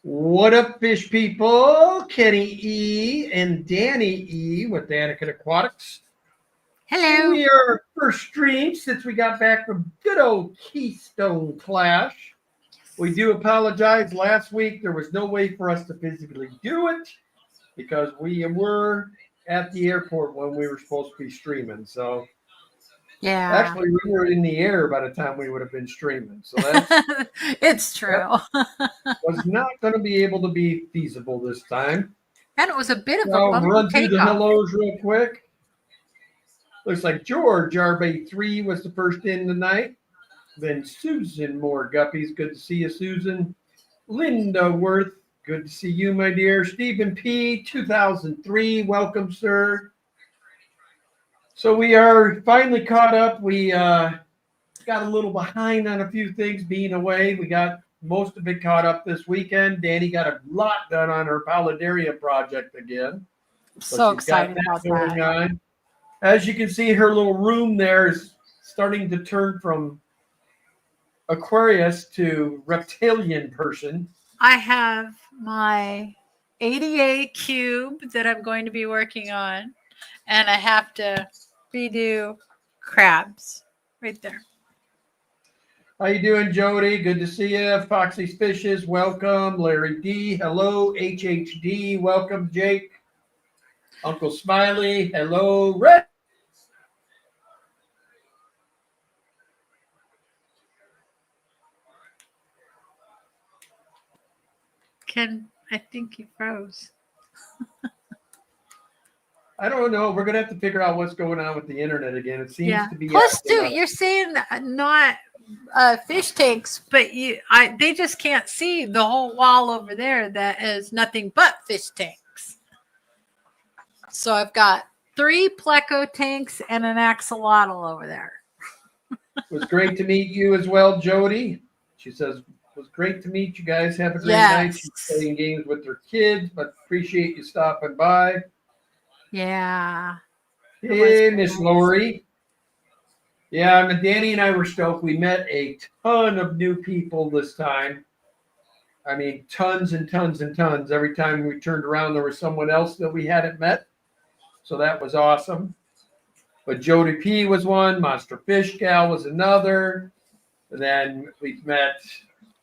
What up, fish people? Kenny E and Danny E with Anakin Aquatics. Hello. We are our first stream since we got back from good old Keystone Clash. We do apologize. Last week there was no way for us to physically do it because we were at the airport when we were supposed to be streaming. So Yeah. actually, we were in the air by the time we would have been streaming. So that's It's that true. was not going to be able to be feasible this time. And it was a bit of So a I'll bumpy run through the takeoff. hellos real quick. Looks like George RB3 was the first in tonight. Then Susan Moore Guppies. Good to see you, Susan. Linda Worth. Good to see you, my dear. Stephen P. 2003. Welcome, sir. So we are finally caught up. We got a little behind on a few things being away. We got most of it caught up this weekend. Danny got a lot done on her Palidaria project again. So She's got excited that about going that. on. As you can see, her little room there is starting to turn from Aquarius to reptilian person. I have my 88 cube that I'm going to be working on, and I have to redo crabs right there. How you doing, Jody? Good to see you. Foxy's Fishes, welcome. Larry D, hello. HHD, welcome. Jake. Uncle Smiley, hello. Red. Ken, I think you froze. I don't know. We're gonna have to figure out what's going on with the internet again. It seems Yeah. to be Plus, acting too, up. you're saying not fish tanks, but they just can't see the whole wall over there that is nothing but fish tanks. So I've got 3 pleco tanks and an axolotl over there. It was great to meet you as well, Jody. She says, it was great to meet you guys. Have a great night. She's Yes. playing games with her kids, but appreciate you stopping by. Yeah. It was Hey, very Miss nice. Lori. Yeah, I mean, Danny and I were stoked. We met a ton of new people this time. I mean, tons and tons and tons. Every time we turned around, there was someone else that we hadn't met. So that was awesome. But Jody P was one. Monster Fish Gal was another. And then we met,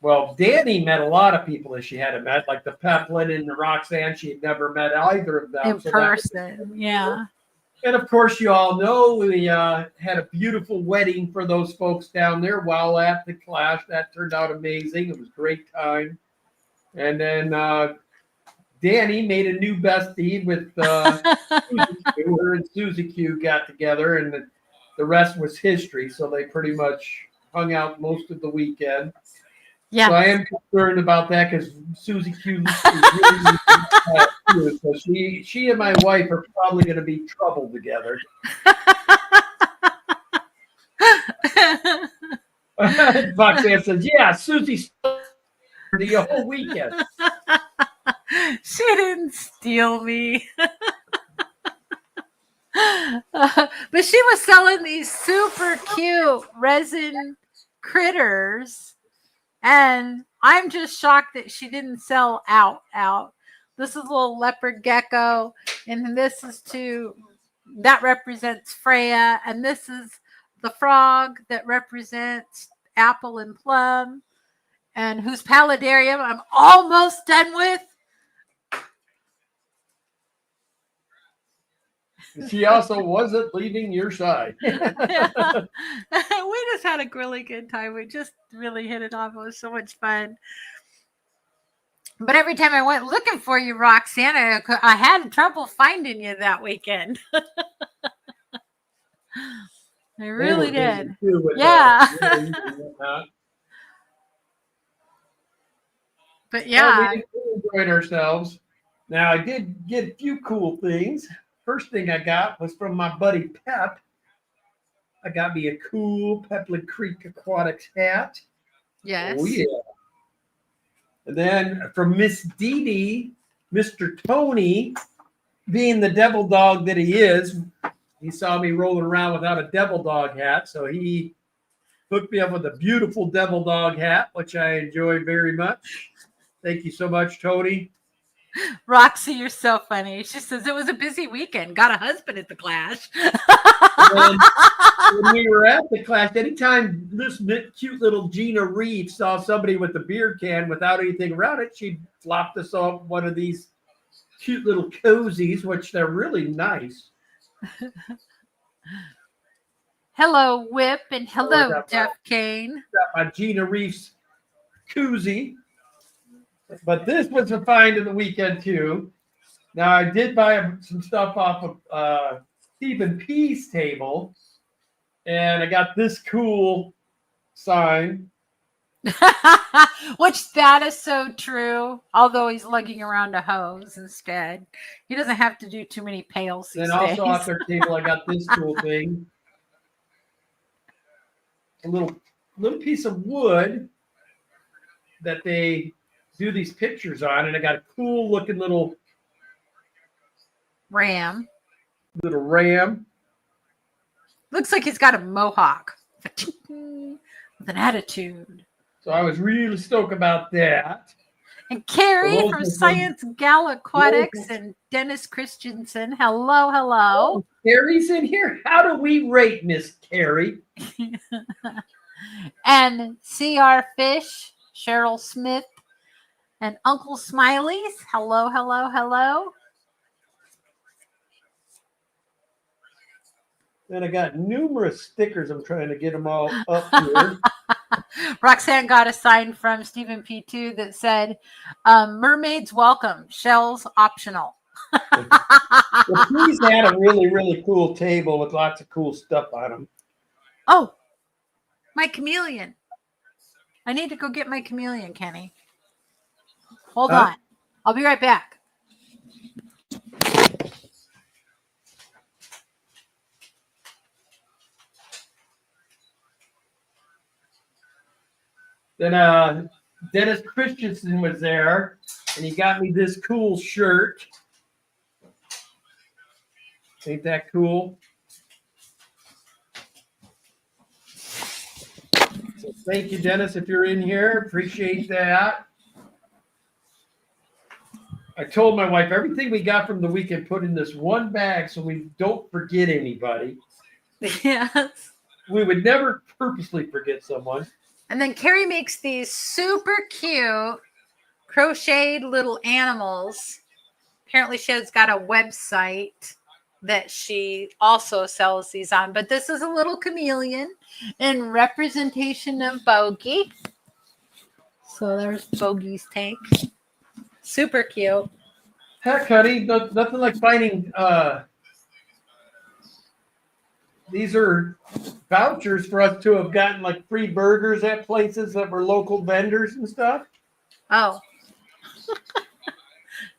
well, Danny met a lot of people that she hadn't met, like the Peplin and the Roxanne. She had never met either of them. In So that was person. Yeah. And of course, you all know we had a beautiful wedding for those folks down there while at the Clash. That turned out amazing. It was a great time. And then Danny made a new bestie with Susie Q. Her and Susie Q got together, and the rest was history. So they pretty much hung out most of the weekend. Yeah. So I am concerned about that because Susie Q is really too. So she and my wife are probably going to be trouble together. Foxanne says, "Yeah, Susie's the whole weekend." She didn't steal me. But she was selling these super cute resin critters, and I'm just shocked that she didn't sell out. This is a little leopard gecko, and this is that represents Freya, and this is the frog that represents apple and plum, and whose paludarium I'm almost done with. She also wasn't leaving your side. Yeah. We just had a really good time. We just really hit it off. It was so much fun. But every time I went looking for you, Roxanne, I had trouble finding you that weekend. I really did. Yeah. But yeah. Well, we enjoyed ourselves. Now, I did get a few cool things. First thing I got was from my buddy Pep. I got me a cool Peplin Creek Aquatics hat. Yes. Oh, yeah. And then from Miss Dee Dee, Mr. Tony, being the devil dog that he is, he saw me rolling around without a devil dog hat. So he hooked me up with a beautiful devil dog hat, which I enjoy very much. Thank you so much, Tony. Roxy, you're so funny. She says it was a busy weekend. Got a husband at the Clash. When we were at the Clash, anytime this cute little Gina Reeve saw somebody with a beer can without anything around it, she'd flop us off one of these cute little cozies, which they're really nice. Hello, Whip, and hello, got Jeff Kane. Got my Gina Reeves koozie. But this was a find of the weekend, too. Now, I did buy some stuff off of Stephen P's table, and I got this cool sign. Which that is so true. Although he's lugging around a hose instead. He doesn't have to do too many pails these Then also days. off their table, I got this cool thing. A little piece of wood that they do these pictures on, and I got a cool looking little ram. Looks like he's got a mohawk with an attitude. So I was really stoked about that. And Carrie from Science Gal Aquatics and Dennis Christensen. Hello. Oh, Carrie's in here. How do we rate Miss Carrie? And CR Fish, Cheryl Smith, and Uncle Smileys. Hello. And I got numerous stickers. I'm trying to get them all up here. Roxanne got a sign from Stephen P2 that said, mermaids welcome, shells optional. Well, he's had a really, really cool table with lots of cool stuff on them. Oh, my chameleon. I need to go get my chameleon, Kenny. Hold on. I'll be right back. Then Dennis Christensen was there, and he got me this cool shirt. Ain't that cool? So thank you, Dennis, if you're in here. Appreciate that. I told my wife everything we got from the weekend put in this one bag so we don't forget anybody. Yes. We would never purposely forget someone. And then Carrie makes these super cute crocheted little animals. Apparently she has got a website that she also sells these on. But this is a little chameleon in representation of Bogey. So there's Bogey's tank. Super cute. Heck, honey, nothing like finding these are vouchers for us to have gotten like free burgers at places that were local vendors and stuff. Oh.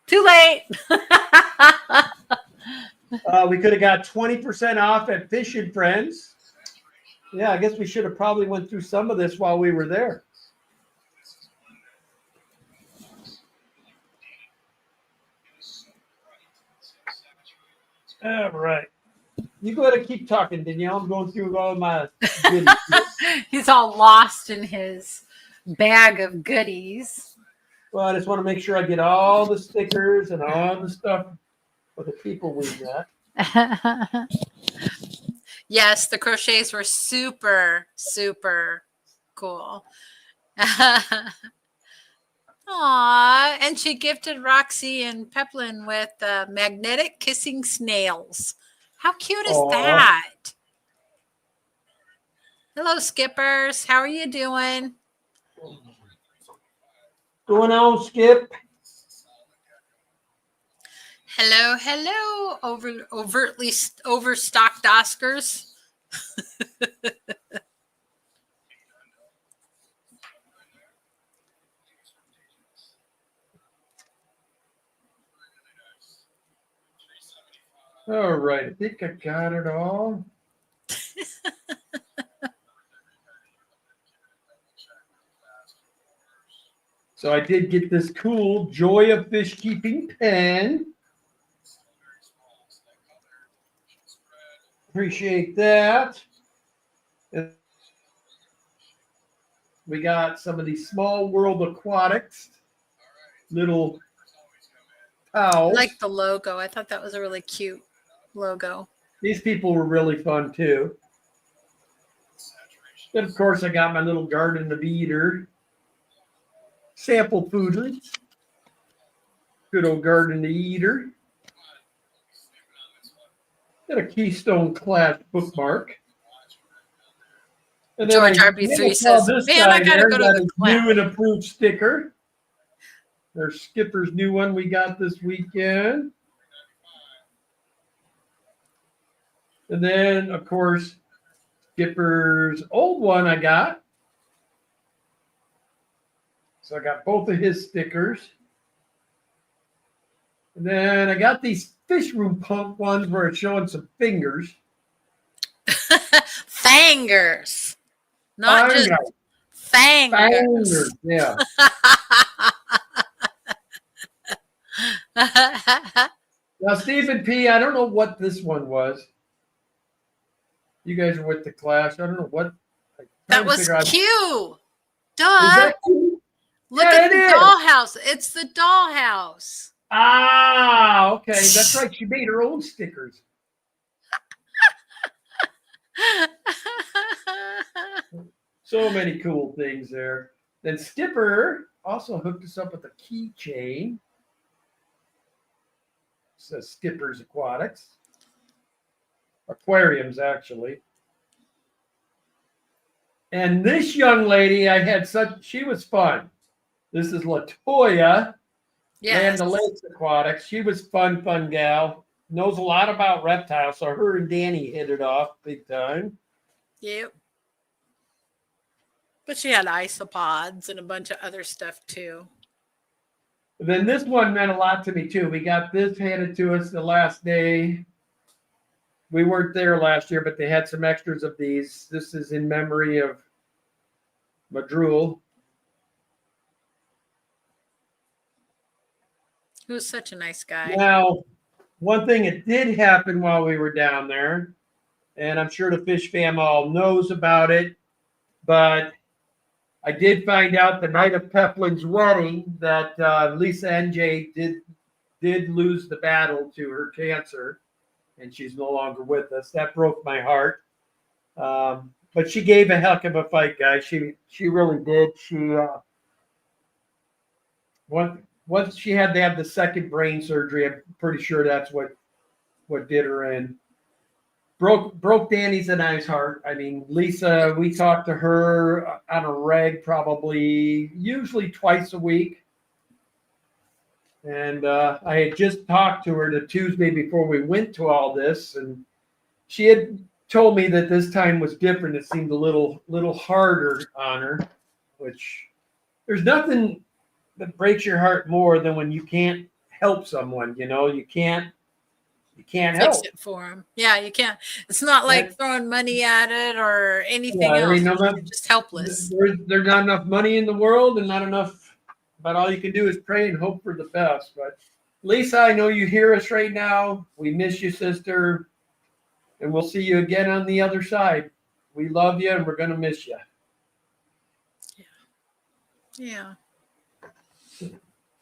Too late. We could have got 20% off at Fish and Friends. Yeah, I guess we should have probably went through some of this while we were there. All right. You go ahead and keep talking, Danielle. I'm going through all my goodies. He's all lost in his bag of goodies. Well, I just want to make sure I get all the stickers and all the stuff for the people we got. Yes, the crochets were super, super cool. Aw, and she gifted Roxy and Peplin with magnetic kissing snails. How cute is that? Hello, Skippers. How are you doing? Going on, Skip? Hello. Overtly overstocked Oscars. All right, I think I got it all. So I did get this cool Joy of Fish Keeping pen. Appreciate that. And we got some of these Small World Aquatics little I towels. like the logo. I thought that was a really cute logo. These people were really fun too. Then, of course, I got my little Garden of Eater sample foodlets. Good old Garden of Eater. Got a Keystone Class bookmark. And then George I RB3 saw says, this "Man, I guy gotta there, go to got the a class." new and approved sticker. There's Skipper's new one we got this weekend. And then, of course, Skipper's old one I got. So I got both of his stickers. And then I got these fish room pump ones where it's showing some fingers. Fangers. Not just fangers. Fingers, yeah. Now, Stephen P., I don't know what this one was. You guys are with the class. I don't know what. That was Q. Duh. Is that Q? Look Yeah, at it the is. dollhouse. It's the dollhouse. Ah, okay. That's right. She made her own stickers. So many cool things there. Then Skipper also hooked us up with a keychain. It says Skipper's Aquatics. Aquariums, actually. And this young lady, she was fun. This is Latoya, Yes. Land O'Lakes Aquatics. She was fun gal. Knows a lot about reptiles, so her and Danny hit it off big time. Yep. But she had isopods and a bunch of other stuff too. Then this one meant a lot to me too. We got this handed to us the last day. We weren't there last year, but they had some extras of these. This is in memory of Madrul. He was such a nice guy. Now, one thing that did happen while we were down there, and I'm sure the Fish fam all knows about it, but I did find out the night of Peplin's wedding that Lisa NJ did lose the battle to her cancer, and she's no longer with us. That broke my heart. But she gave a heck of a fight, guys. She really did. Once she had to have the second brain surgery, I'm pretty sure that's what did her in. Broke Danny's and I's heart. I mean, Lisa, we talked to her on a reg usually twice a week. And I had just talked to her the Tuesday before we went to all this, and she had told me that this time was different. It seemed a little harder on her, which there's nothing that breaks your heart more than when you can't help someone. You can't help. Fix it for them. Yeah, you can't. It's not like throwing money at it or anything else. I mean, You're just helpless. There's not enough money in the world and not enough, but all you can do is pray and hope for the best. But Lisa, I know you hear us right now. We miss you, sister, and we'll see you again on the other side. We love you and we're going to miss you. Yeah.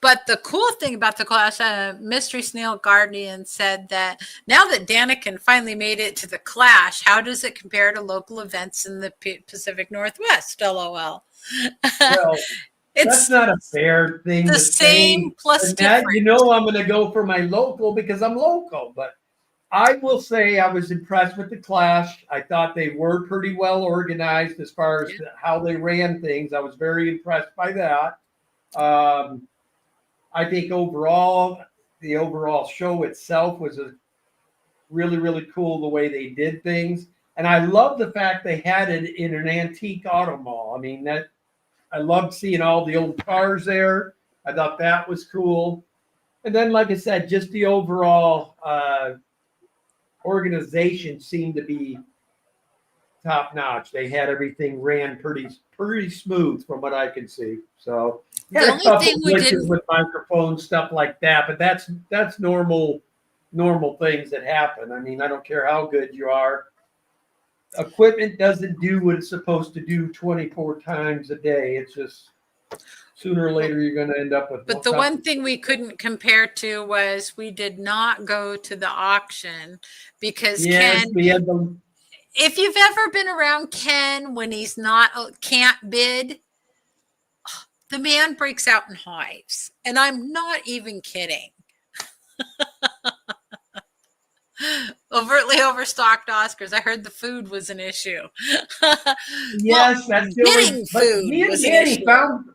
But the cool thing about the class, Mystery Snail Guardian said that now that Daniken finally made it to the Clash, how does it compare to local events in the Pacific Northwest? LOL. Well, that's not a fair thing. The same plus different. I'm going to go for my local because I'm local. But I will say I was impressed with the Clash. I thought they were pretty well organized as far as how they ran things. I was very impressed by that. I think the overall show itself was a really, really cool the way they did things. And I love the fact they had it in an antique auto mall. I mean, I loved seeing all the old cars there. I thought that was cool. And then, like I said, just the overall organization seemed to be top notch. They had everything ran pretty smooth from what I could see. So the only thing we did with microphones, stuff like that, but that's normal things that happen. I mean, I don't care how good you are. Equipment doesn't do what it's supposed to do 24 times a day. It's just sooner or later you're going to end up with. But the one thing we couldn't compare to was we did not go to the auction because Ken, we had the. If you've ever been around Ken when he's can't bid, the man breaks out in hives. And I'm not even kidding. Overtly overstocked Oscars. I heard the food was an issue. Yes, that's getting food. Me and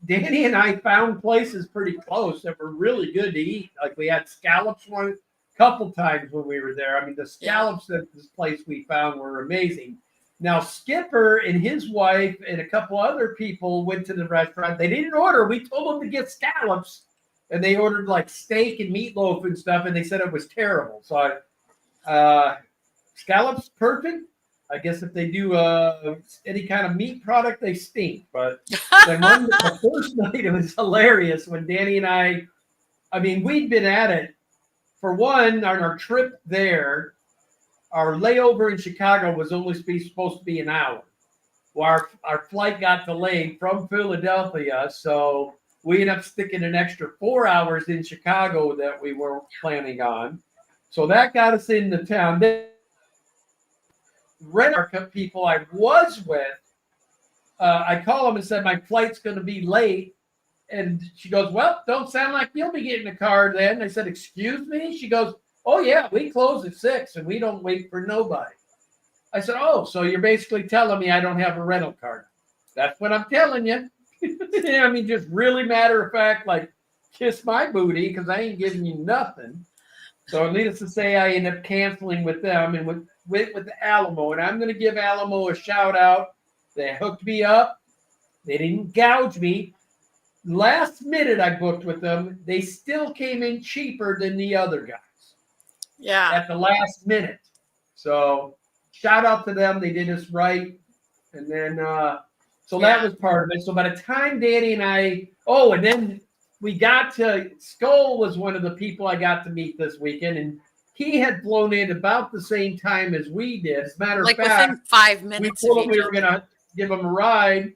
Danny and I found places pretty close that were really good to eat. Like we had scallops one couple times when we were there. I mean, the scallops at this place we found were amazing. Now, Skipper and his wife and a couple other people went to the restaurant. They didn't order. We told them to get scallops, and they ordered like steak and meatloaf and stuff, and they said it was terrible. So, scallops perfect. I guess if they do any kind of meat product, they stink. But the first night, it was hilarious when Danny and I mean, we'd been at it. For one, on our trip there, our layover in Chicago was only supposed to be an hour. Well, our flight got delayed from Philadelphia, so we ended up sticking an extra 4 hours in Chicago that we weren't planning on. So that got us into town. Rent-a-car people I was with, I called them and said, my flight's going to be late. And she goes, well, don't sound like you'll be getting a car then. I said, excuse me? She goes, oh, yeah, we close at 6 and we don't wait for nobody. I said, oh, so you're basically telling me I don't have a rental car. That's what I'm telling you. I mean, just really matter of fact, like kiss my booty because I ain't giving you nothing. So needless to say, I ended up canceling with them and went with the Alamo. And I'm going to give Alamo a shout out. They hooked me up. They didn't gouge me. Last minute I booked with them. They still came in cheaper than the other guys. Yeah. At the last minute. So shout out to them. They did us right. And then, that was part of it. So by the time Danny and I, and then we got to, Skull was one of the people I got to meet this weekend. And he had flown in about the same time as we did. As a matter of fact, within 5 minutes. We told him we were going to give him a ride.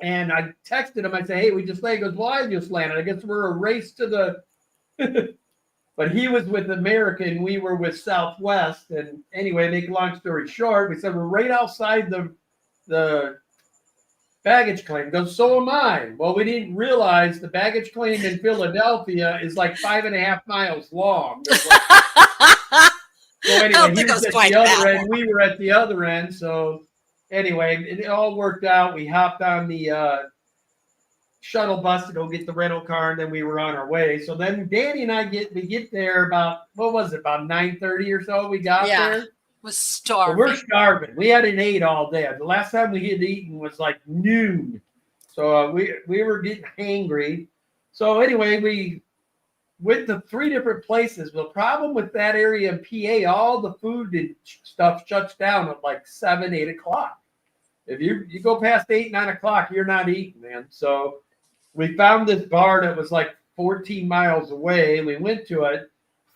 And I texted him. I said, hey, we just landed. He goes, well, I just landed. I guess we're a race to the but he was with American. We were with Southwest. And anyway, make a long story short, we said we're right outside the baggage claim. He goes, so am I. Well, we didn't realize the baggage claim in Philadelphia is like 5.5 miles long. So anyway, he was at the other end. We were at the other end. So anyway, it all worked out. We hopped on the shuttle bus to go get the rental car, and then we were on our way. So then Danny and I get there about, what was it, about 9:30 or so we got there. Was starving. So we're starving. We hadn't ate all day. The last time we had eaten was like noon. So we were getting hangry. So anyway, we went to 3 different places. The problem with that area in PA, all the food and stuff shuts down at like 7, 8 o'clock. If you go past 8, 9 o'clock, you're not eating, man. So we found this bar that was like 14 miles away. We went to it.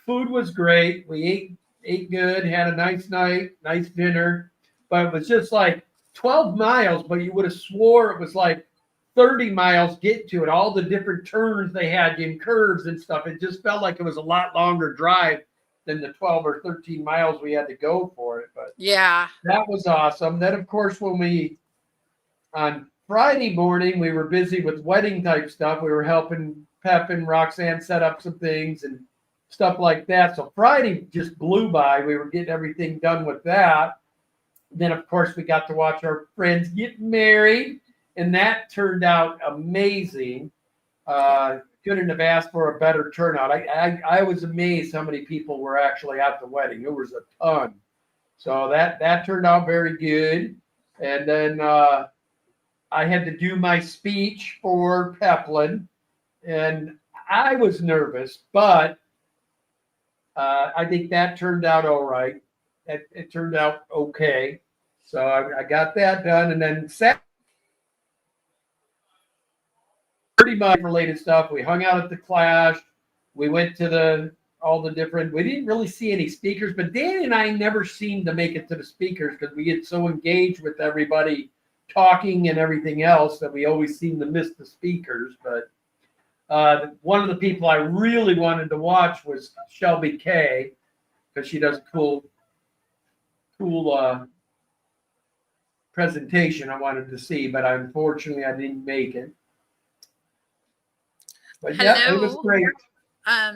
Food was great. We ate good, had a nice night, nice dinner. But it was just like 12 miles, but you would have swore it was like 30 miles getting to it. All the different turns they had in curves and stuff. It just felt like it was a lot longer drive than the 12 or 13 miles we had to go for it. But yeah, that was awesome. Then, of course, on Friday morning, we were busy with wedding type stuff. We were helping Pep and Roxanne set up some things and stuff like that. So Friday just blew by. We were getting everything done with that. Then, of course, we got to watch our friends get married, and that turned out amazing. Couldn't have asked for a better turnout. I was amazed how many people were actually at the wedding. There was a ton. So that turned out very good. And then I had to do my speech for Peplin, and I was nervous, but I think that turned out all right. It turned out okay. So I got that done. And then Saturday, pretty much related stuff. We hung out at the Clash. We went to all the different, we didn't really see any speakers, but Danny and I never seemed to make it to the speakers because we get so engaged with everybody talking and everything else that we always seem to miss the speakers. But one of the people I really wanted to watch was Shelby Kay, because she does a cool presentation I wanted to see, but unfortunately I didn't make it. But yeah, it was great.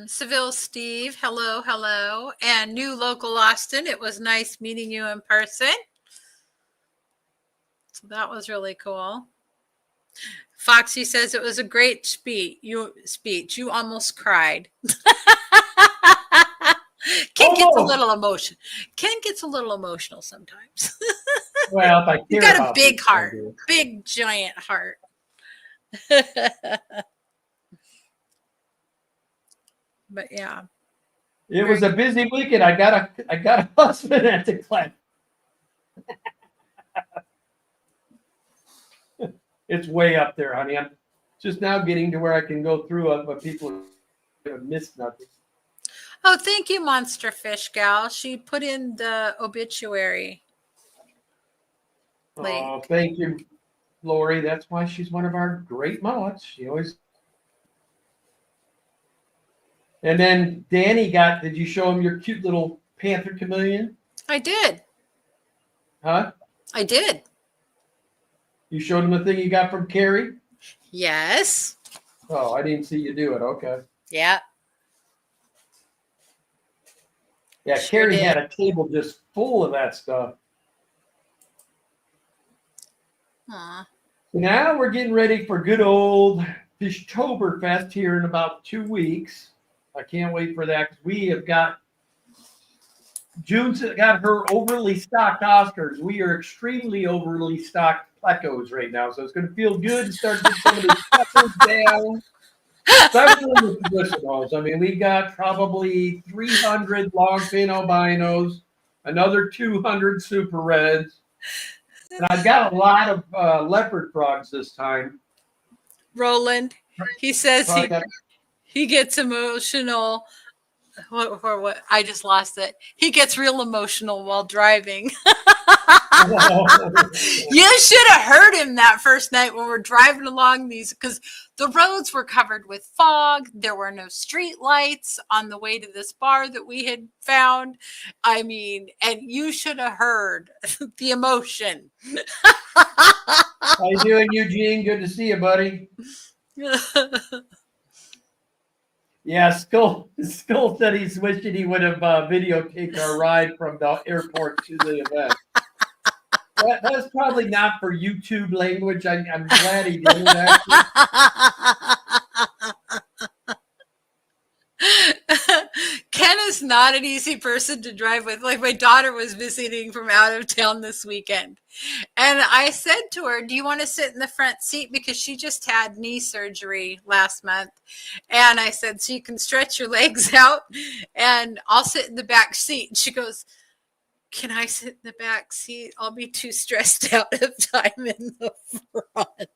Seville Steve, hello. And New Local Austin, it was nice meeting you in person. So that was really cool. Foxy says it was a great speech. You almost cried. Ken gets a little emotion. Ken gets a little emotional sometimes. Well, if I care you got about a big this, heart, big giant heart. But yeah, it was a busy weekend. I got a husband at the club. It's way up there, honey. I'm just now getting to where I can go through it, but people have missed nothing. Oh, thank you, Monster Fish Gal. She put in the obituary. Oh, thank you, Lori. That's why she's one of our great mods. She always. And then Danny did you show him your cute little panther chameleon? I did. Huh? I did. You showed him the thing you got from Carrie? Yes. Oh, I didn't see you do it. Okay. Yeah. Yeah, sure Carrie had a table just full of that stuff. Aww. Now we're getting ready for good old Fishtoberfest here in about 2 weeks. I can't wait for that because we have got June's got her overly stocked Oscars. We are extremely overly stocked Plecos right now, so it's going to feel good to start getting some of these peppers down. Especially with the Wissanos. I mean, we got probably 300 longfin albinos, another 200 super reds, and I've got a lot of leopard frogs this time. Roland, he says he gets emotional. What? I just lost it. He gets real emotional while driving. You should have heard him that first night when we're driving along these, because the roads were covered with fog. There were no street lights on the way to this bar that we had found. I mean, and you should have heard the emotion. How you doing, Eugene? Good to see you, buddy. Yeah, Skull said he's wishing he would have videotaped our ride from the airport to the event. That's probably not for YouTube language. I'm glad he did it, actually. Ken is not an easy person to drive with. Like, my daughter was visiting from out of town this weekend. And I said to her, do you want to sit in the front seat? Because she just had knee surgery last month. And I said, so you can stretch your legs out and I'll sit in the back seat. And she goes, can I sit in the back seat? I'll be too stressed out if I'm in the front.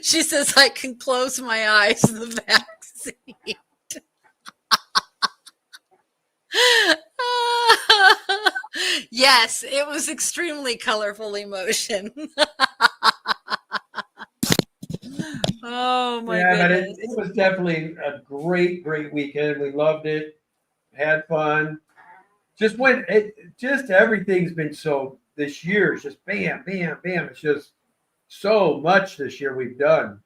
She says, I can close my eyes in the back seat. Yes, it was extremely colorful emotion. Oh my goodness. But it was definitely a great weekend. We loved it, had fun. Just everything's been so this year. It's just bam. It's just so much this year we've done.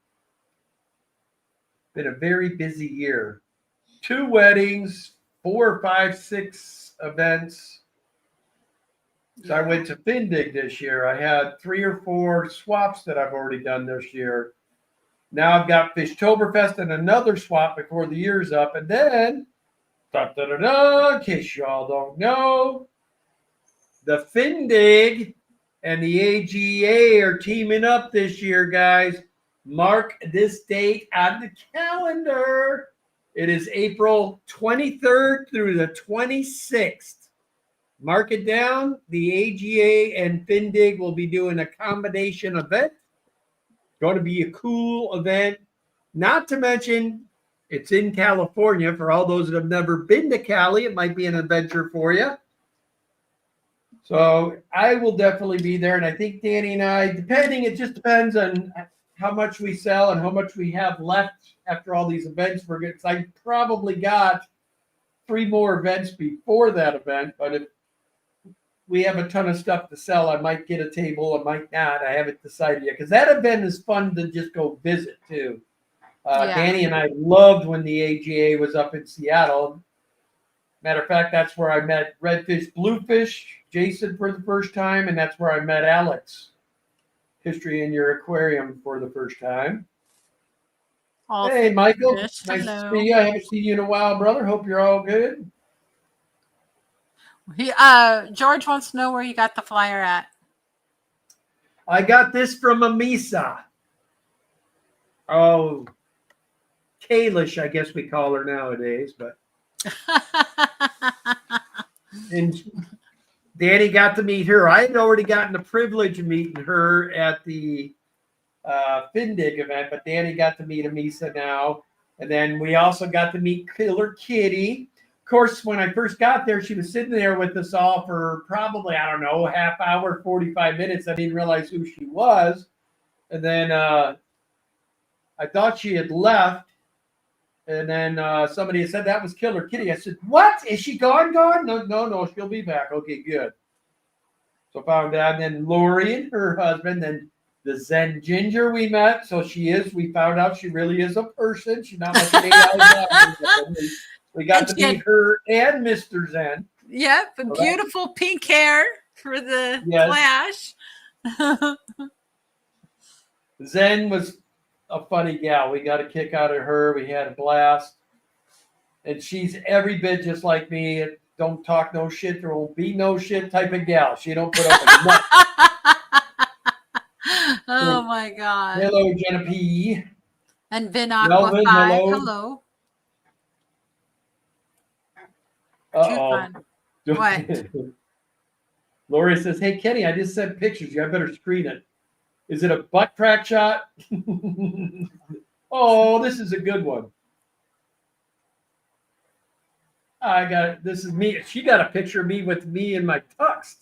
Been a very busy year. 2 weddings, 4, 5, 6 events. So I went to Findig this year. I had 3 or 4 swaps that I've already done this year. Now I've got Fishtoberfest and another swap before the year's up. And then, in case y'all don't know, the Findig and the AGA are teaming up this year, guys. Mark this date on the calendar. It is April 23rd through the 26th. Mark it down. The AGA and Findig will be doing a combination event. Going to be a cool event. Not to mention, it's in California. For all those that have never been to Cali, it might be an adventure for you. So I will definitely be there. And I think Danny and I, it just depends on how much we sell and how much we have left after all these events. I probably got 3 more events before that event, but if we have a ton of stuff to sell, I might get a table, I might not. I haven't decided yet because that event is fun to just go visit too. Danny and I loved when the AGA was up in Seattle. Matter of fact, that's where I met Redfish Bluefish, Jason for the first time, and that's where I met Alex, History in Your Aquarium, for the first time. All hey, Michael. fish. Nice Hello. to see you. I haven't seen you in a while, brother. Hope you're all good. George wants to know where you got the flyer at. I got this from Amisa. Oh, Kalish, I guess we call her nowadays, but and Danny got to meet her. I had already gotten the privilege of meeting her at the Findig event, but Danny got to meet Amisa now. And then we also got to meet Killer Kitty. Of course, when I first got there, she was sitting there with us all for probably, I don't know, half hour, 45 minutes. I didn't realize who she was. And then I thought she had left. And then somebody had said that was Killer Kitty. I said, what? Is she gone? No, she'll be back. Okay, good. So found out. And then Lori and her husband, then the Zen Ginger we met. So we found out she really is a person. She's not like an AI. We got to meet her and Mr. Zen. Yep, beautiful pink hair for the flash. Zen was a funny gal. We got a kick out of her. We had a blast. And she's every bit just like me. Don't talk no shit. There won't be no shit type of gal. She don't put up with nothing. Oh my God. Hello, Jenna P. And Vin Aqua 5. Hello. Uh-oh. What? Lori says, hey, Kenny, I just sent pictures. You better screen it. Is it a butt crack shot? Oh, this is a good one. I got it. This is me. She got a picture of me with me in my tux.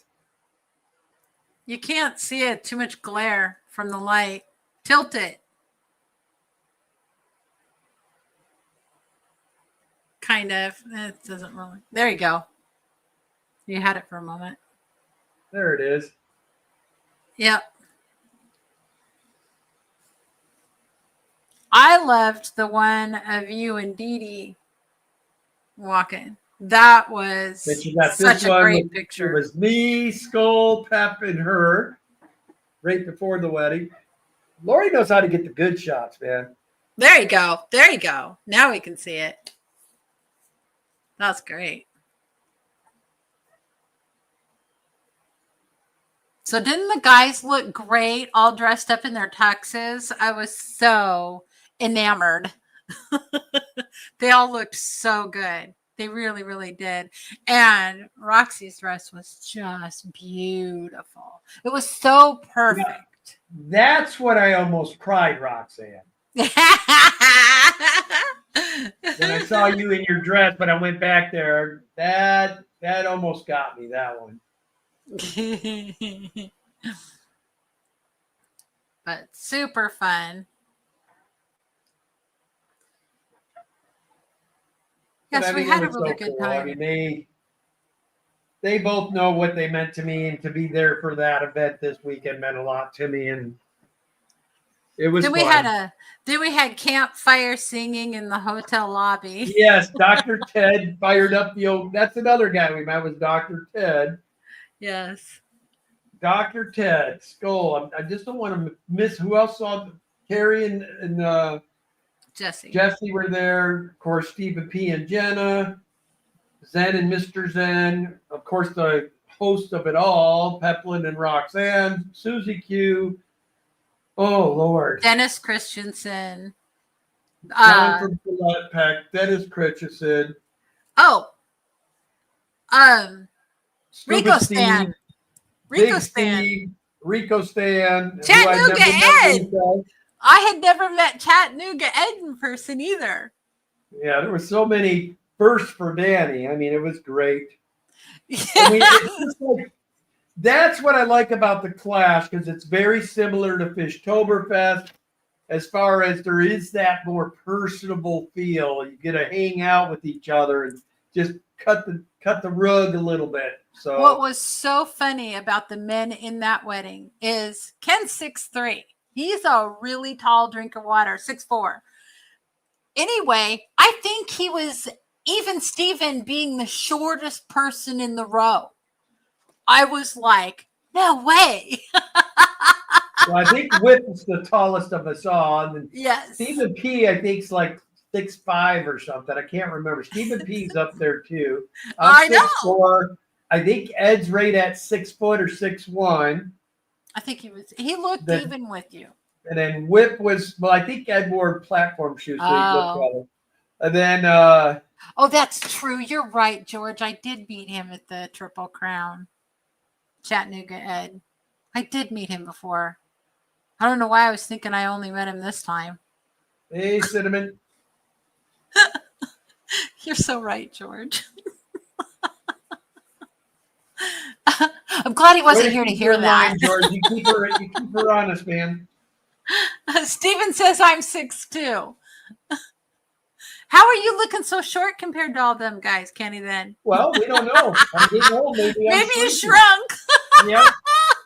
You can't see it. Too much glare from the light. Tilt it. Kind of. It doesn't really. There you go. You had it for a moment. There it is. Yep. I loved the one of you and Dee Dee walking. That was such a great picture. It was me, Skull, Pep, and her right before the wedding. Lori knows how to get the good shots, man. There you go. There you go. Now we can see it. That's great. So didn't the guys look great all dressed up in their tuxes? I was so enamored. They all looked so good. They really, really did. And Roxy's dress was just beautiful. It was so perfect. That's what I almost cried, Roxanne. When I saw you in your dress, but I went back there, that almost got me, that one. But super fun. Yes, we had a really good time. I mean, they both know what they meant to me, and to be there for that event this weekend meant a lot to me, and it was. Then we had campfire singing in the hotel lobby. Yes, Dr. Ted fired up the old. That's another guy we met, was Dr. Ted. Yes. Dr. Ted Skull. I just don't want to miss. Who else saw? Carrie and Jesse. Jesse were there. Of course, Stephen P. and Jenna. Zen and Mr. Zen. Of course, the host of it all, Peplin and Roxanne. Susie Q. Oh, Lord. Dennis Christensen. John from Gillette Peck. Dennis Christensen. Oh. Scuba Rico Steve, Stan. Rico Stan. Steve, Rico Stan. Chattanooga Ed. I had never met Chattanooga Ed in person either. Yeah, there were so many firsts for Danny. I mean, it was great. that's what I like about the Clash, because it's very similar to Fishtoberfest as far as there is that more personable feel. You get to hang out with each other and just cut the rug a little bit. So What was so funny about the men in that wedding is Ken's 6'3". He's a really tall drink of water, 6'4". Anyway, I think he was, even Steven being the shortest person in the row. I was like, no way. well, I think Whip is the tallest of us all. And Yes. Stephen P, I think, is like 6'5" or something. I can't remember. Stephen P's up there too. I know. 6'4". I think Ed's right at 6 foot or 6'1". I think he looked even with you. And then Whip was, well, I think Ed wore platform shoes, so he looked better. And then oh, that's true. You're right, George. I did meet him at the Triple Crown. Chattanooga Ed. I did meet him before. I don't know why I was thinking I only met him this time. Hey, Cinnamon. You're so right, George. I'm glad he wasn't here to hear that. Line, George. You keep her honest, man. Steven says I'm 6'2". How are you looking so short compared to all them guys, Kenny, then? Well, we don't know. I'm getting old. Maybe you shrunk. Yeah.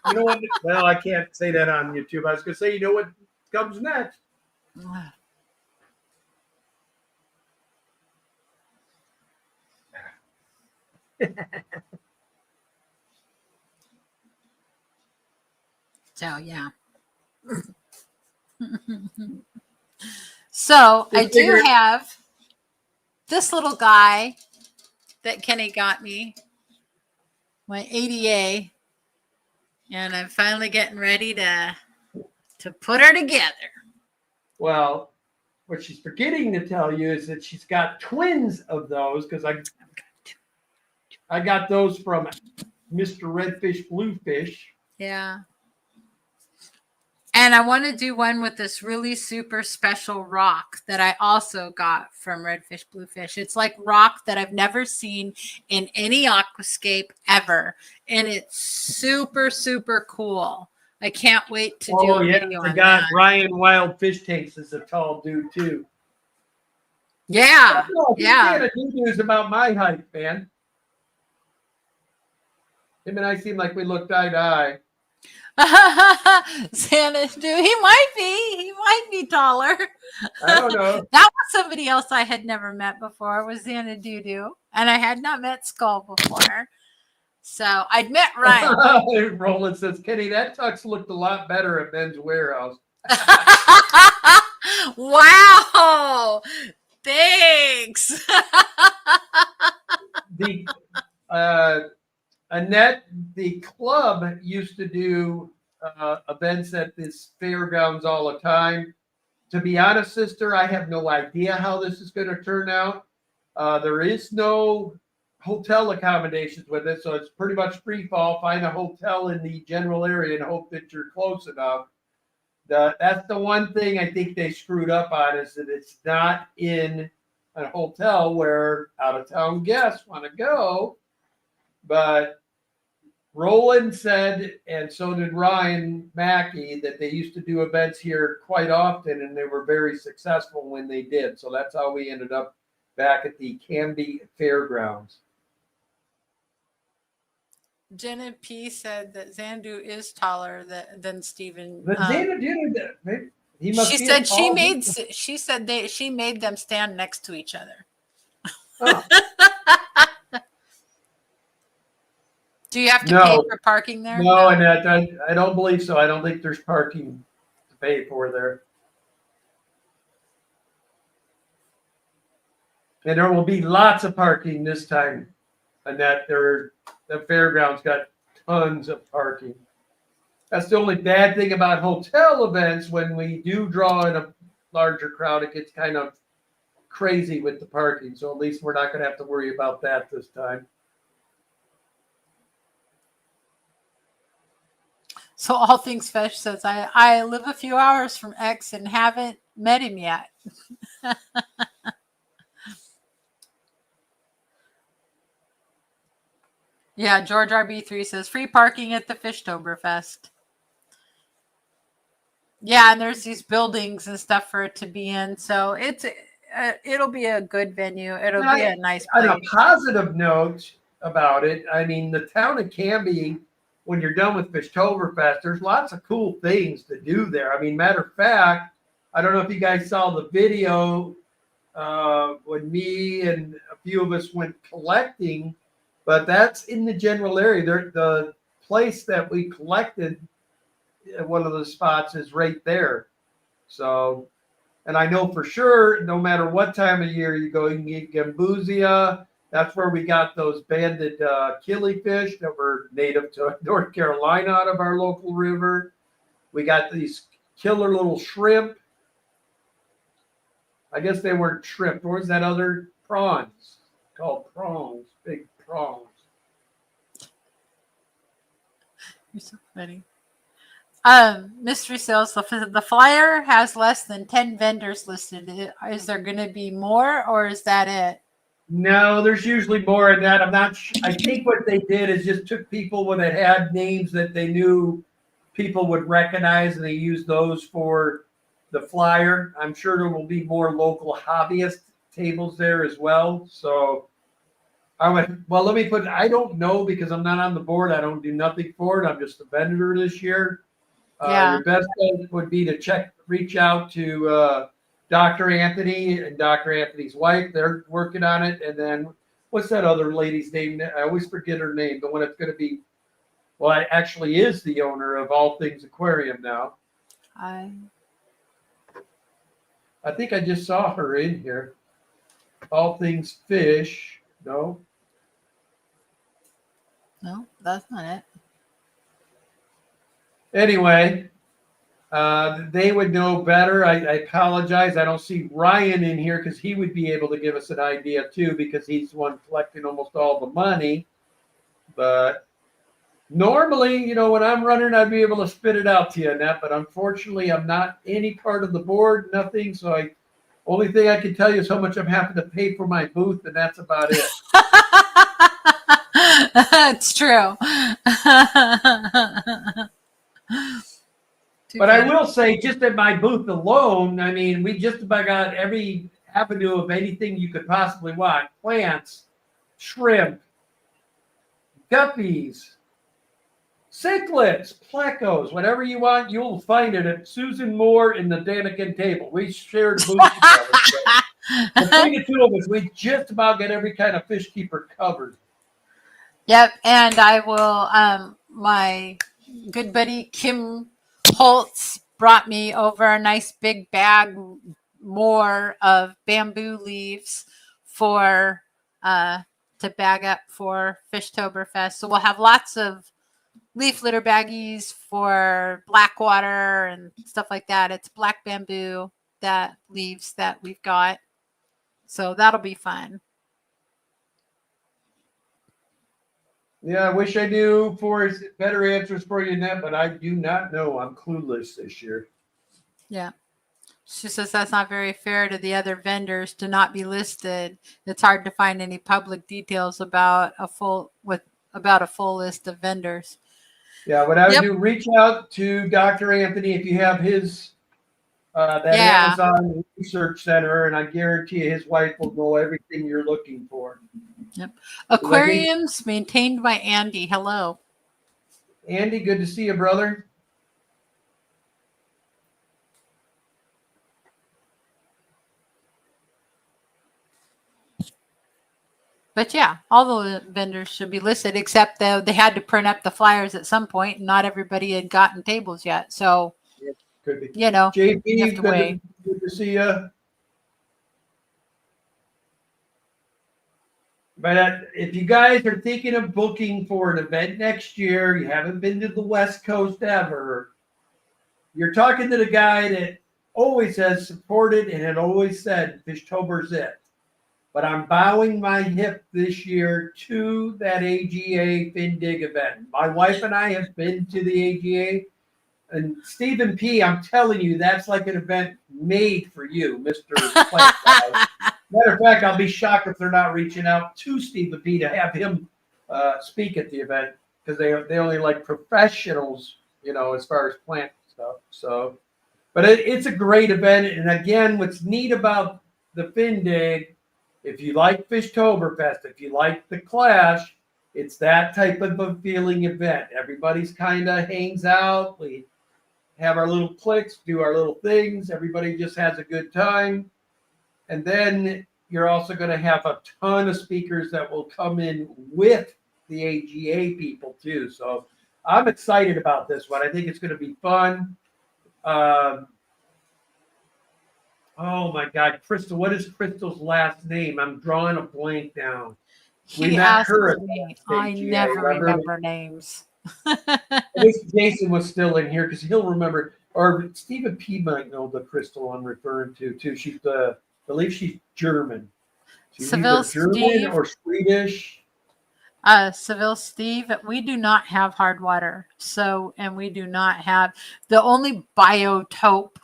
You know what? Well, I can't say that on YouTube. I was going to say, you know what comes next? So, yeah. So, I do have this little guy that Kenny got me, my ADA, and I'm finally getting ready to put her together. Well, what she's forgetting to tell you is that she's got twins of those, because I got those from Mr. Redfish Bluefish. Yeah. And I want to do one with this really super special rock that I also got from Redfish Bluefish. It's like rock that I've never seen in any aquascape ever. And it's super, super cool. I can't wait to do a video on that. Ryan Wild Fish Tanks is a tall dude, too. Yeah. Yeah. News about my height, man. Him and I seem like we look eye to eye. Xanadu, he might be taller. I don't know. That was somebody else I had never met before. It was Xanadu, and I had not met Skull before. So I'd met Ryan. Roland says, Kenny, that tux looked a lot better at Men's Warehouse. Wow. Thanks. Annette, the club used to do events at this fairgrounds all the time. To be honest, sister, I have no idea how this is going to turn out. There is no hotel accommodations with it, so it's pretty much free fall. Find a hotel in the general area and hope that you're close enough. That's the one thing I think they screwed up on, is that it's not in a hotel where out-of-town guests want to go. But Roland said, and so did Ryan Mackey, that they used to do events here quite often, and they were very successful when they did. So that's how we ended up back at the Canby Fairgrounds. Jenna P said that Xanadu is taller than Steven. But Xanadu, he must. She said she made them stand next to each other. Oh. Do you have to pay for parking there? No, and I don't believe so. I don't think there's parking to pay for there. And there will be lots of parking this time. And that the fairgrounds got tons of parking. That's the only bad thing about hotel events. When we do draw in a larger crowd, it gets kind of crazy with the parking. So at least we're not going to have to worry about that this time. So All Things Fish says, I live a few hours from X and haven't met him yet. Yeah, George RB3 says free parking at the Fishtoberfest. Yeah, and there's these buildings and stuff for it to be in, so it'll be a good venue. It'll be a nice On a place. positive note about it, I mean, the town of Canby, when you're done with Fishtoberfest, there's lots of cool things to do there. I mean, matter of fact, I don't know if you guys saw the video when me and a few of us went collecting, but that's in the general area. The place that we collected, one of the spots is right there. So, and I know for sure, no matter what time of year you go, you can get Gambusia. That's where we got those banded killifish that were native to North Carolina out of our local river. We got these killer little shrimp. I guess they weren't shrimp. Where's that other prawns? Called prawns, big prawns. You're so funny. Mystery Sales, the flyer has less than 10 vendors listed. Is there going to be more, or is that it? No, there's usually more in that. I'm not. I think what they did is just took people that had names that they knew people would recognize, and they used those for the flyer. I'm sure there will be more local hobbyist tables there as well. So I went, well, let me put, I don't know because I'm not on the board. I don't do nothing for it. I'm just a vendor this year. Your best bet would be to reach out to Dr. Anthony and Dr. Anthony's wife. They're working on it. And then what's that other lady's name? I always forget her name. The one that's going to be, well, I actually is the owner of All Things Aquarium now. I think I just saw her in here. All Things Fish. No, that's not it. Anyway, they would know better. I apologize. I don't see Ryan in here because he would be able to give us an idea too, because he's the one collecting almost all the money. But normally, when I'm running, I'd be able to spit it out to you, Annette. But unfortunately, I'm not any part of the board, nothing. So only thing I can tell you is how much I'm having to pay for my booth, and that's about it. It's true. But I will say, just at my booth alone, I mean, we just about got every avenue of anything you could possibly want. Plants, shrimp, guppies, cichlids, plecos, whatever you want, you'll find it at Susan Moore in the Daniken table. We shared a booth together. Between the two of us, we just about get every kind of fish keeper covered. Yep, and I will, my good buddy Kim Holtz brought me over a nice big bag more of bamboo leaves for to bag up for Fishtoberfest. So we'll have lots of leaf litter baggies for Blackwater and stuff like that. It's black bamboo that leaves that we've got. So that'll be fun. Yeah, I wish I knew for better answers for you, Annette, but I do not know. I'm clueless this year. Yeah. She says that's not very fair to the other vendors to not be listed. It's hard to find any public details about a full list of vendors. Yeah, what I would do, reach out to Dr. Anthony if you have his Amazon Research Center, and I guarantee you his wife will know everything you're looking for. Yep. Aquariums maintained by Andy. Hello. Andy, good to see you, brother. But yeah, all the vendors should be listed, except they had to print up the flyers at some point, and not everybody had gotten tables yet. So, could be. JP, you have to wait. Good to see you. But if you guys are thinking of booking for an event next year, you haven't been to the West Coast ever, you're talking to the guy that always has supported and had always said Fishtober's it. But I'm bowing my hip this year to that AGA Findig event. My wife and I have been to the AGA. And Stephen P., I'm telling you, that's like an event made for you, Mr. Plant Guy. Matter of fact, I'll be shocked if they're not reaching out to Stephen P. to have him speak at the event because they only like professionals, as far as plant stuff. So, but it's a great event. And again, what's neat about the Findig, if you like Fishtoberfest, if you like the Clash, it's that type of a feeling event. Everybody's kind of hangs out. We have our little cliques, do our little things. Everybody just has a good time. And then you're also going to have a ton of speakers that will come in with the AGA people too. So I'm excited about this one. I think it's going to be fun. Oh my God, Crystal! What is Crystal's last name? I'm drawing a blank now. We He met asked her at me. the I AGA, never remember? remember names. I wish Jason was still in here because he'll remember. Or Stephen P might know the Crystal I'm referring to too. She's I believe she's German. She's Seville either German Steve. or Swedish. Seville Steve, we do not have hard water. So, and we do not have the only biotope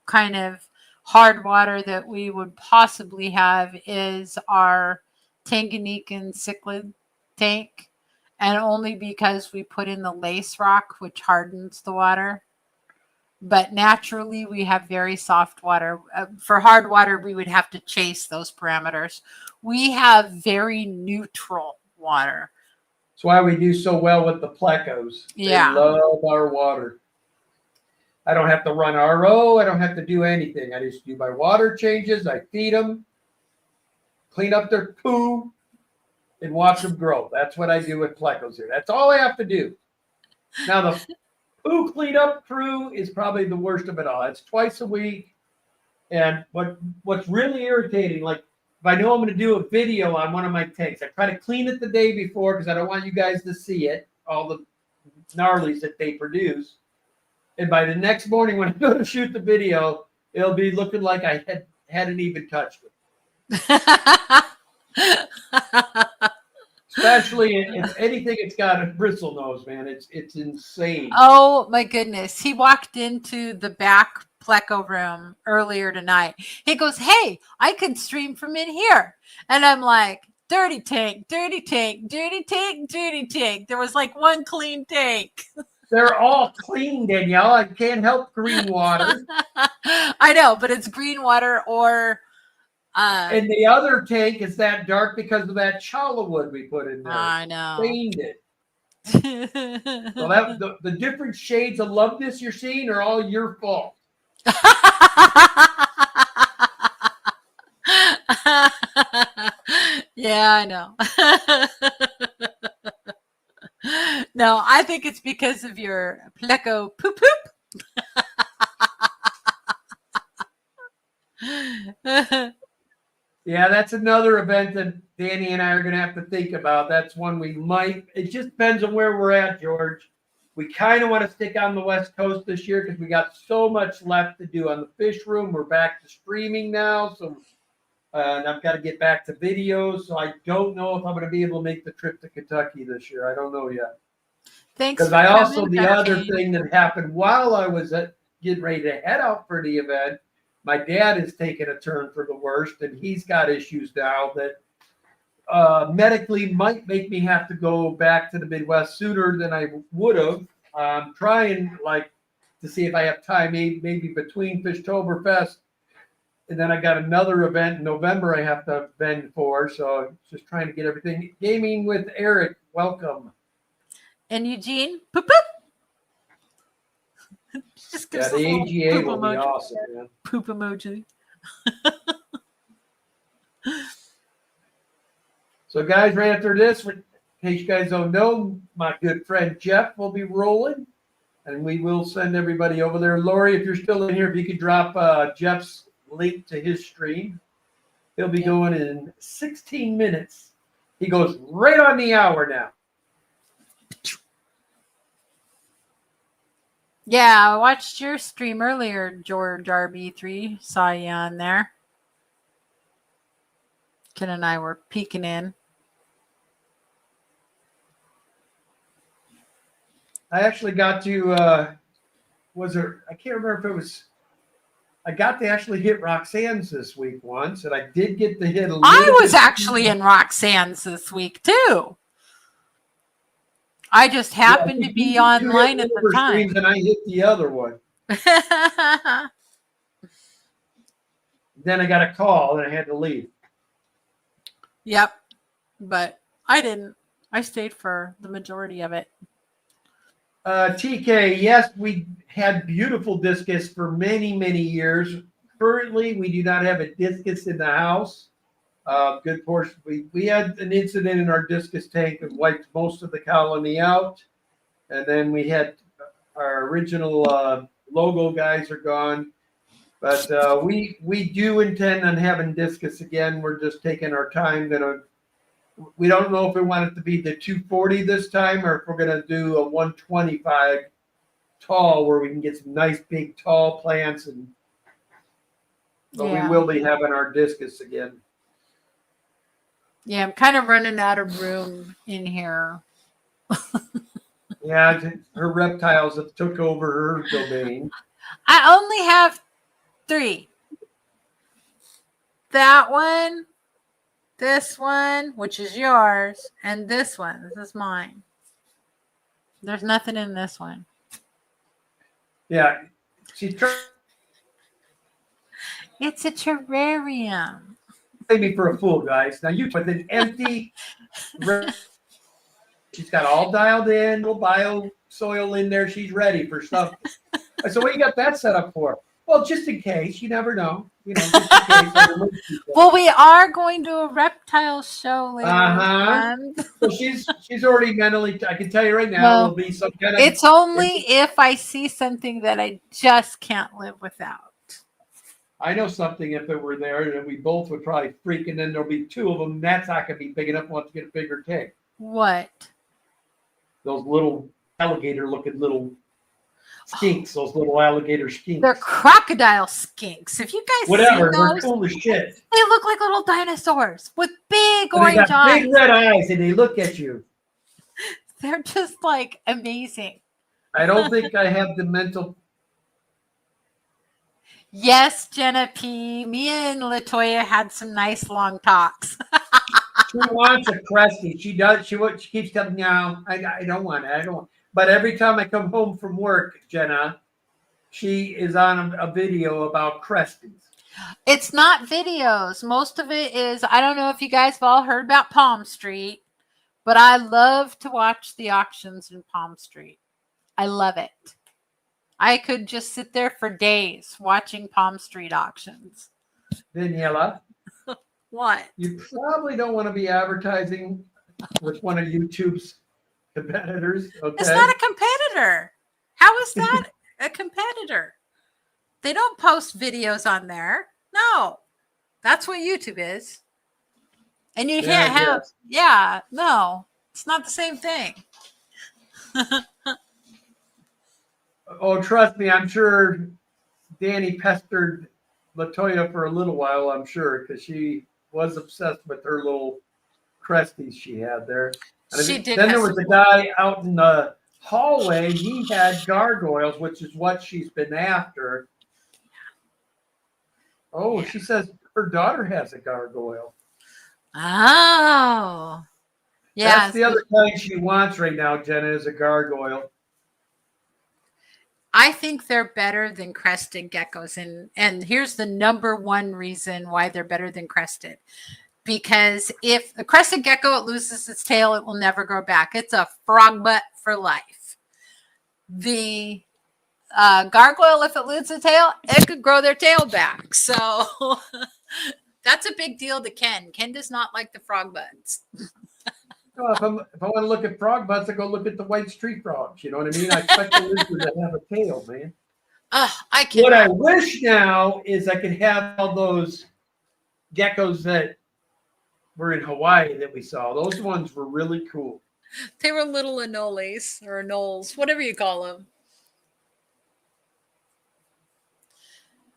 kind of hard water that we would possibly have is our Tanganyikan cichlid tank. And only because we put in the lace rock, which hardens the water. But naturally, we have very soft water. For hard water, we would have to chase those parameters. We have very neutral water. That's why we do so well with the plecos. Yeah. They love our water. I don't have to run RO. I don't have to do anything. I just do my water changes. I feed them, clean up their poo, and watch them grow. That's what I do with plecos here. That's all I have to do. Now, the poo cleanup crew is probably the worst of it all. It's twice a week. And what's really irritating, like if I know I'm going to do a video on one of my tanks, I try to clean it the day before because I don't want you guys to see it, all the gnarlies that they produce. And by the next morning when I go to shoot the video, it'll be looking like I hadn't even touched it. Especially if anything, it's got a bristle nose, man. It's insane. Oh my goodness. He walked into the back pleco room earlier tonight. He goes, "Hey, I can stream from in here." And I'm like, dirty tank, dirty tank, dirty tank, dirty tank. There was like one clean tank. They're all clean, Danielle. I can't help green water. I know, but it's green water or and the other tank is that dark because of that chala wood we put in there. I know. Stained it. So the different shades of loveness you're seeing are all your fault. Yeah, I know. No, I think it's because of your pleco poop poop. Yeah, that's another event that Danny and I are going to have to think about. That's one we might. It just depends on where we're at, George. We kind of want to stick on the West Coast this year because we got so much left to do on the fish room. We're back to streaming now, so and I've got to get back to videos. So I don't know if I'm going to be able to make the trip to Kentucky this year. I don't know yet. Thanks. Because I also the other thing that happened while I was getting ready to head out for the event. My dad has taken a turn for the worst, and he's got issues now that medically might make me have to go back to the Midwest sooner than I would have. I'm trying to see if I have time, maybe between Fishtoberfest, and then I got another event in November I have to bend for. So just trying to get everything. Gaming with Eric, welcome. And Eugene, poop poop. Just yeah, the AGA will be awesome, man. Poop emoji. So, guys, right after this, in case you guys don't know, my good friend Jeff will be rolling, and we will send everybody over there. Lori, if you're still in here, if you could drop Jeff's link to his stream, he'll be going in 16 minutes. He goes right on the hour now. Yeah, I watched your stream earlier, George RB3. Saw you on there. Ken and I were peeking in. I actually got to, I can't remember if it was, I got to actually hit Roxanne's this week once, and I did get to hit a little I was actually in Roxanne's this week, too. I just happened to be online at the Uber time. streams and I hit the other one. Then I got a call and I had to leave. Yep. But I didn't. I stayed for the majority of it. TK, yes, we had beautiful discus for many, many years. Currently, we do not have a discus in the house. Good portion. We had an incident in our discus tank that wiped most of the colony out. And then we had our original logo guys are gone. But we do intend on having discus again. We're just taking our time. We don't know if we want it to be the 240 this time or if we're going to do a 125 tall where we can get some nice big tall plants. But we will be having our discus again. Yeah, I'm kind of running out of room in here. Yeah, her reptiles have took over her domain. I only have 3. That one, this one, which is yours, and this one. This is mine. There's nothing in this one. Yeah, she's trying It's a terrarium. to take me for a fool, guys. Now you with an empty. She's got all dialed in, little bio soil in there. She's ready for stuff. So what you got that set up for? Well, just in case. You never know. Just in case. Well, we are going to a reptile show later. So she's already mentally. I can tell you right now, Well, there'll be some kind of. It's only if I see something that I just can't live without. I know something. If it were there, and we both would probably freak, and then there'll be 2 of them. That's not going to be big enough. Once to get a bigger tank. What? Those little alligator-looking little skinks. Those little alligator skinks. They're crocodile skinks. If you guys Whatever, see they're those, cool as shit. they look like little dinosaurs with big And they orange got eyes. big red eyes, and they look at you. They're just like amazing. I don't think I have the mental. Yes, Jenna P. Me and Latoya had some nice long talks. She wants a Cresty. She does. She keeps telling me, no, I don't want it. I don't want. But every time I come home from work, Jenna, she is on a video about Cresties. It's not videos. Most of it is, I don't know if you guys have all heard about Palm Street, but I love to watch the auctions in Palm Street. I love it. I could just sit there for days watching Palm Street auctions. Daniela, What? you probably don't want to be advertising with one of YouTube's competitors. Okay. It's not a competitor. How is that a competitor? They don't post videos on there. No, that's what YouTube is. And you can't have, no, it's not the same thing. Oh, trust me, I'm sure Danny pestered Latoya for a little while, I'm sure, because she was obsessed with her little Cresties she had there. And She did. Then there was a guy out in the hallway. He had gargoyles, which is what she's been after. Oh, she says her daughter has a gargoyle. Oh. Yeah. That's the other kind she wants right now, Jenna, is a gargoyle. I think they're better than crested geckos. And here's the number one reason why they're better than crested. Because if a crested gecko, it loses its tail, it will never grow back. It's a frog butt for life. The gargoyle, if it loses its tail, it could grow their tail back. So that's a big deal to Ken. Ken does not like the frog butts. Well, if I want to look at frog butts, I go look at the white street frogs. You know what I mean? I expect the lizard to have a tail, man. I can't. What I wish now is I could have all those geckos that were in Hawaii that we saw. Those ones were really cool. They were little anoles or anoles, whatever you call them.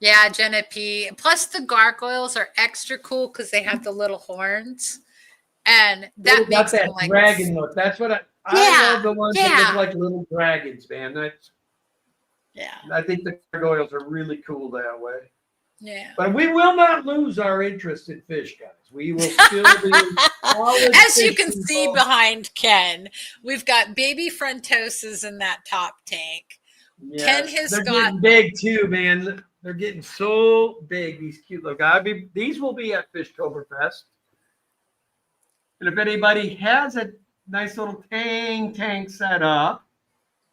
Yeah, Jenna P. Plus the gargoyles are extra cool because they have the little horns. And that They got makes that them like dragon look. That's what I love the ones that look like little dragons, man. I think the gargoyles are really cool that way. Yeah. But we will not lose our interest in fish, guys. We will still be solid As you fish can see people. behind Ken, we've got baby frontosas in that top tank. Ken Yes, has they're got getting big too, man. They're getting so big. These cute little guys. These will be at Fishtoberfest. And if anybody has a nice little tank set up,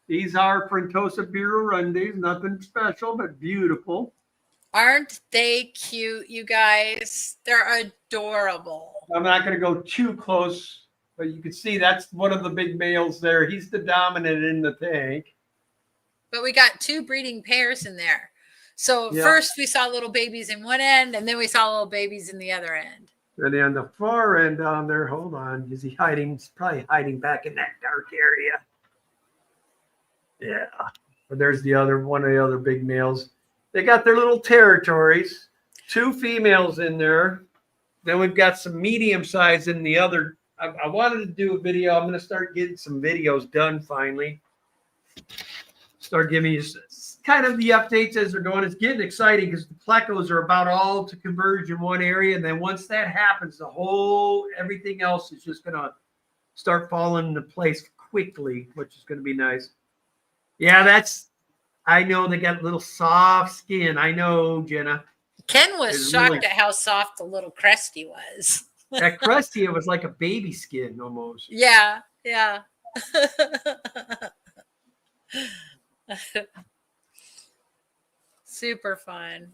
these are Frontosa Birurundis. Nothing special, but beautiful. aren't they cute, you guys? They're adorable. I'm not going to go too close, but you can see that's one of the big males there. He's the dominant in the tank. But we got 2 breeding pairs in there. So Yeah. first we saw little babies in one end, and then we saw little babies in the other end. And on the far end down there, hold on. Is he hiding? He's probably hiding back in that dark area. Yeah. But there's one of the other big males. They got their little territories. 2 females in there. Then we've got some medium size in the other. I wanted to do a video. I'm going to start getting some videos done finally. Start giving you kind of the updates as they're going. It's getting exciting because the plecos are about all to converge in one area. And then once that happens, everything else is just going to start falling into place quickly, which is going to be nice. Yeah, I know they got a little soft skin. I know, Jenna. Ken was It's shocked really- at how soft the little Cresty was. That crusty, it was like a baby skin almost. Yeah, yeah. Super fun.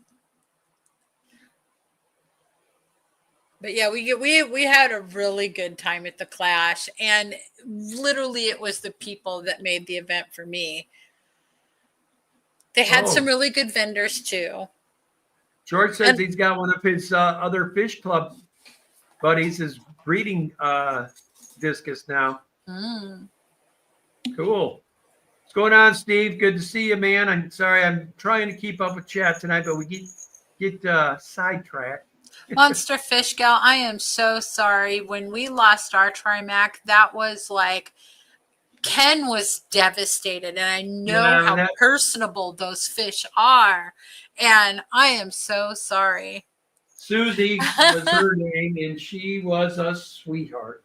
But yeah, we had a really good time at the Clash, and literally it was the people that made the event for me. They had some really good vendors too. George says he's got one of his other fish club buddies is breeding discus now. Cool. What's going on, Steve? Good to see you, man. I'm sorry, I'm trying to keep up with chat tonight, but we get sidetracked. Monster Fish Gal, I am so sorry. When we lost our Trimac, that was like Ken was devastated, and I know how personable those fish are, and I am so sorry. Susie was her name, and she was a sweetheart.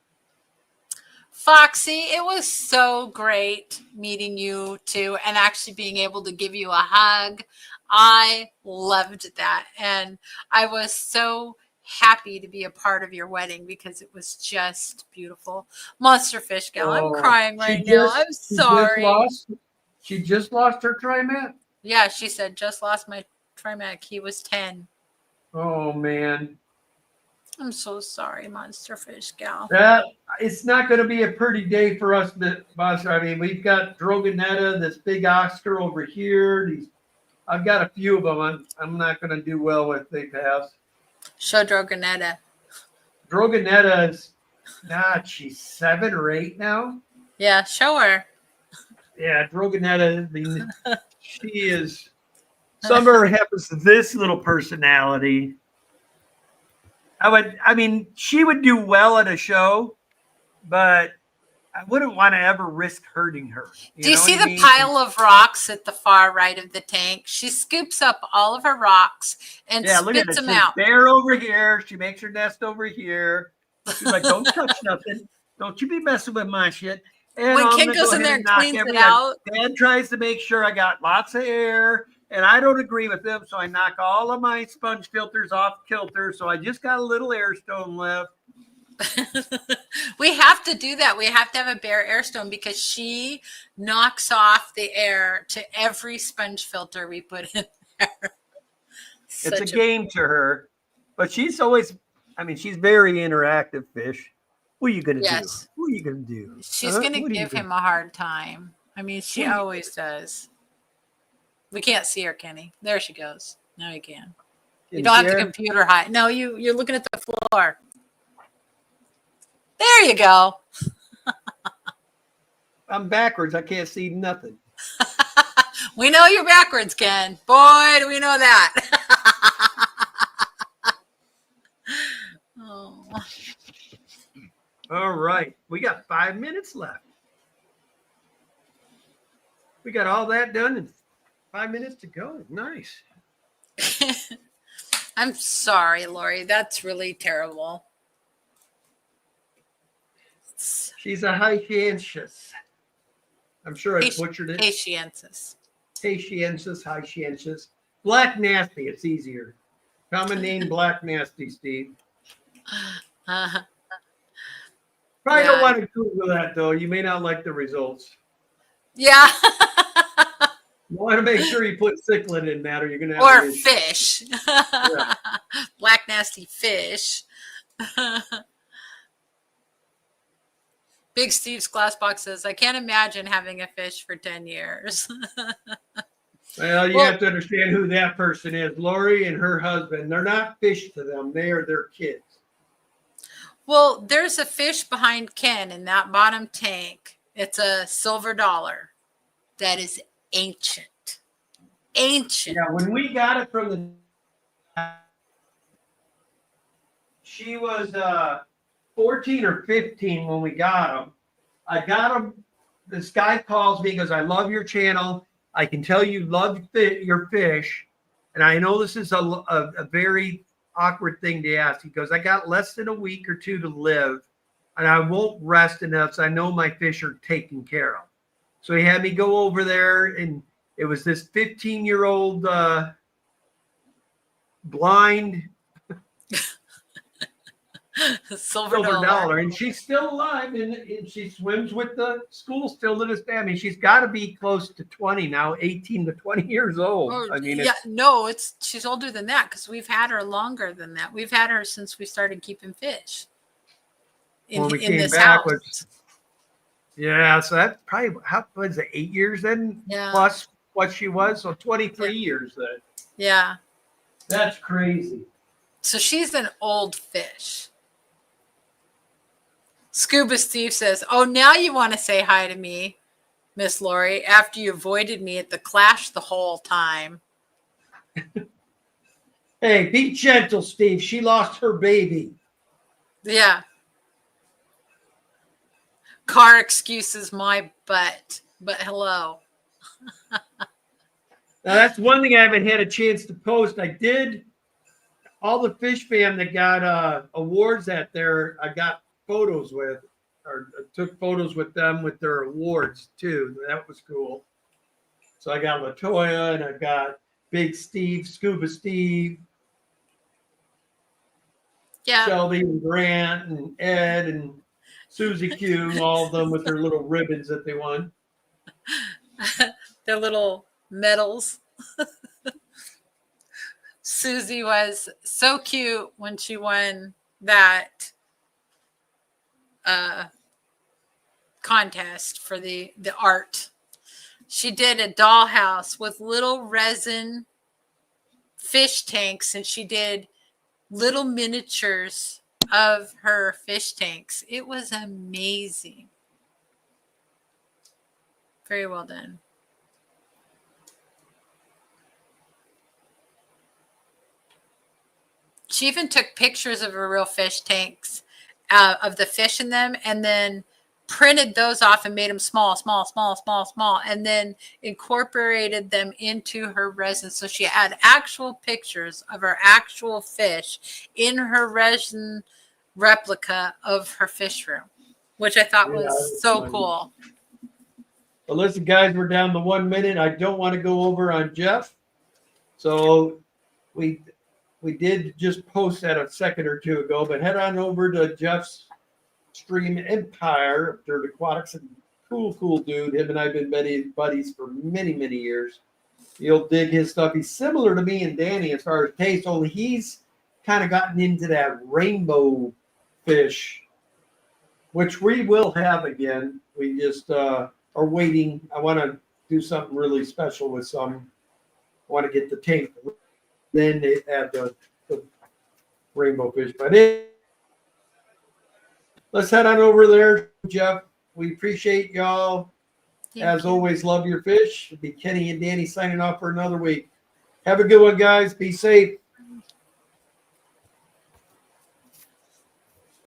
Foxy, it was so great meeting you too, and actually being able to give you a hug. I loved that, and I was so happy to be a part of your wedding because it was just beautiful. Monster Fish Gal, I'm crying right now. I'm sorry. She just lost her Trimac? Yeah, she said, just lost my Trimac. He was 10. Oh, man. I'm so sorry, Monster Fish Gal. It's not going to be a pretty day for us, Monster. I mean, we've got Drogonetta, this big Oscar over here. I've got a few of them I'm not going to do well with. They pass. Show Drogonetta. Drogonetta is, she's 7 or 8 now. Yeah, show her. Yeah, Drogonetta, I mean, she is, some of her happens to this little personality. She would do well at a show, but I wouldn't want to ever risk hurting her. Do you see the pile of rocks at the far right of the tank? She scoops up all of her rocks and spits them out. Bear over here. She makes her nest over here. She's like, don't touch nothing. Don't you be messing with my shit. And when Ken goes in there and cleans it out. Dad tries to make sure I got lots of air, and I don't agree with him, so I knock all of my sponge filters off kilter, so I just got a little air stone left. We have to do that. We have to have a bare air stone because she knocks off the air to every sponge filter we put in there. It's a game to her, but she's always, she's very interactive fish. What are you going to do? What are you going to do? She's going to give him a hard time. She always does. We can't see her, Kenny. There she goes. Now you can. You don't have the computer high. No, you're looking at the floor. There you go. I'm backwards. I can't see nothing. We know you're backwards, Ken. Boy, do we know that. Oh. All right. We got 5 minutes left. We got all that done and 5 minutes to go. Nice. I'm sorry, Lori. That's really terrible. She's a Haitiensis. I'm sure I butchered it. Haitiensis. Haitiensis. Black Nasty. It's easier. Common name Black Nasty, Steve. Uh, Probably Yeah. don't want to Google that, though. You may not like the results. yeah. You want to make sure you put cichlid in that, or you're going to have Or an issue. fish. Black nasty fish. Big Steve's glass box says, I can't imagine having a fish for 10 years. Well, you have to understand who that person is. Lori and her husband, they're not fish to them. They are their kids. Well, there's a fish behind Ken in that bottom tank. It's a silver dollar that is ancient. Ancient. Yeah, when we got it from the... She was 14 or 15 when we got them. I got them. This guy calls me because I love your channel. I can tell you love your fish. And I know this is a very awkward thing to ask. He goes, I got less than a week or two to live, and I won't rest enough, so I know my fish are taken care of. So he had me go over there, and it was this 15-year-old blind Silver dollar, dollar. and she's still alive, and she swims with the school still to this day. I mean, she's got to be close to 20 now, 18 to 20 years old. Oh, I mean, yeah, no, she's older than that because we've had her longer than that. We've had her since we started keeping fish when we in came this back, house. Yeah, so that's probably, how was it, 8 years then? Yeah. Plus what she was, so 23 years then. Yeah. That's crazy. So she's an old fish. Scuba Steve says, oh, now you want to say hi to me, Miss Lori, after you avoided me at the Clash the whole time. Hey, be gentle, Steve. She lost her baby. Yeah. Car excuses my butt, but hello. Now, that's one thing I haven't had a chance to post. I did, all the fish fam that got awards at there, I got photos with, or took photos with them with their awards too. That was cool. So I got LaToya, and I got Big Steve, Scuba Steve, Shelby and Grant and Ed and Susie Q, all of them with their little ribbons that they won. Their little medals. Susie was so cute when she won that contest for the art. She did a dollhouse with little resin fish tanks, and she did little miniatures of her fish tanks. It was amazing. Very well done. She even took pictures of her real fish tanks, of the fish in them, and then printed those off and made them small, and then incorporated them into her resin. So she had actual pictures of her actual fish in her resin replica of her fish room, which I thought was so funny. cool. Well, listen, guys, we're down to 1 minute. I don't want to go over on Jeff. So we did just post that a second or two ago, but head on over to Jeff's Stream Empire, Dirt Aquatics, and cool dude. Him and I have been buddies for many years. You'll dig his stuff. He's similar to me and Danny as far as taste, only he's kind of gotten into that rainbow fish, which we will have again. We just are waiting. I want to do something really special with some. I want to get the tank. Then they add the rainbow fish. But let's head on over there, Jeff. We appreciate y'all. As always, love your fish. It'll be Kenny and Danny signing off for another week. Have a good one, guys. Be safe.